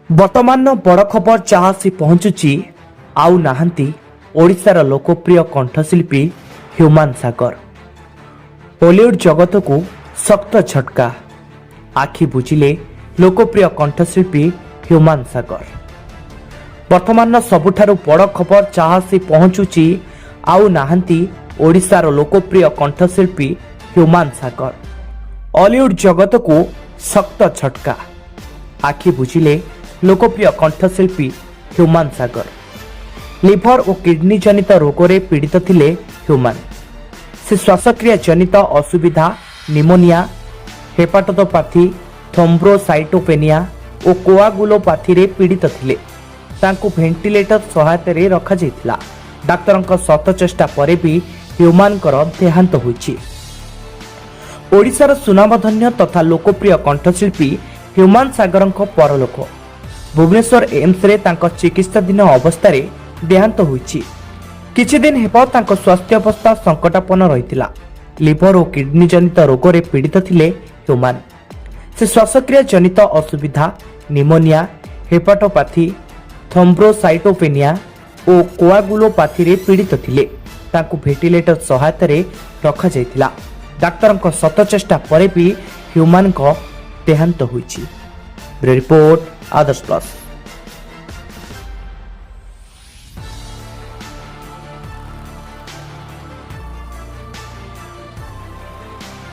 ବର୍ତ୍ତମାନର ବଡ଼ ଖବର ଯାହା ଆସି ପହଞ୍ଚୁଛି ଆଉ ନାହାନ୍ତି ଓଡ଼ିଶାର ଲୋକପ୍ରିୟ କଣ୍ଠଶିଳ୍ପୀ ହ୍ୟୁମାନ ସାଗର। ବଲିଉଡ୍ ଜଗତକୁ ଶକ୍ତ ଝଟକା। ଆଖି ବୁଜିଲେ ଲୋକପ୍ରିୟ କଣ୍ଠଶିଳ୍ପୀ ହ୍ୟୁମାନ ସାଗର। ବର୍ତ୍ତମାନର ସବୁଠାରୁ ବଡ଼ ଖବର ଯାହା ଆସି ପହଞ୍ଚୁଛି ଆଉ ନାହାନ୍ତି ଓଡ଼ିଶାର ଲୋକପ୍ରିୟ କଣ୍ଠଶିଳ୍ପୀ ହ୍ୟୁମାନ ସାଗର। ବଲିଉଡ୍ ଜଗତକୁ ଶକ୍ତ ଝଟକା। ଆଖି ବୁଜିଲେ ଲୋକପ୍ରିୟ କଣ୍ଠଶିଳ୍ପୀ ହ୍ୟୁମାନ ସାଗର। লিভর ଓ କିଡ୍ନି ଜନିତ ରୋଗରେ ପୀଡ଼ିତ ଥିଲେ ହ୍ୟୁମାନ। ସେ ଶ୍ୱାସକ୍ରିୟା ଜନିତ ଅସୁବିଧା, ନିମୋନିଆ, ହେପାଟୋପାଥି, ଥ୍ରୋମ୍ବୋସାଇଟୋପେନିଆ ଓ କୋଆଗୁଲୋପାଥିରେ ପୀଡ଼ିତ ଥିଲେ। ତାଙ୍କୁ ଭେଣ୍ଟିଲେଟର ସହାୟତାରେ ରଖାଯାଇଥିଲା। ଡାକ୍ତରଙ୍କ ଶତ ଚେଷ୍ଟା ପରେ ବି ହ୍ୟୁମାନଙ୍କର ଦେହାନ୍ତ ହୋଇଛି। ଓଡ଼ିଶାର ସୁନାମଧନ୍ୟ ତଥା ଲୋକପ୍ରିୟ କଣ୍ଠଶିଳ୍ପୀ ହ୍ୟୁମାନ ସାଗରଙ୍କ ପରଲୋକ। ଭୁବନେଶ୍ୱର ଏମ୍ସରେ ତାଙ୍କ ଚିକିତ୍ସାଧୀନ ଅବସ୍ଥାରେ ଦେହାନ୍ତ ହୋଇଛି। କିଛି ଦିନ ହେବ ତାଙ୍କ ସ୍ୱାସ୍ଥ୍ୟାବସ୍ଥା ସଙ୍କଟାପନ୍ନ ରହିଥିଲା। ଲିଭର ଓ କିଡ୍ନି ଜନିତ ରୋଗରେ ପୀଡ଼ିତ ଥିଲେ ହ୍ୟୁମାନ। ସେ ଶ୍ୱାସକ୍ରିୟା ଜନିତ ଅସୁବିଧା, ନିମୋନିଆ, ହେପାଟୋପାଥି, ଥ୍ରୋମ୍ବୋସାଇଟୋପେନିଆ ଓ କୋଆଗୁଲୋପାଥିରେ ପୀଡ଼ିତ ଥିଲେ। ତାଙ୍କୁ ଭେଣ୍ଟିଲେଟର ସହାୟତାରେ ରଖାଯାଇଥିଲା। ଡାକ୍ତରଙ୍କ ଶତ ଚେଷ୍ଟା ପରେ ବି ହ୍ୟୁମାନଙ୍କ ଦେହାନ୍ତ ହୋଇଛି। ରିପୋର୍ଟ ଆଦର୍ଶ ପ୍ଲସ୍।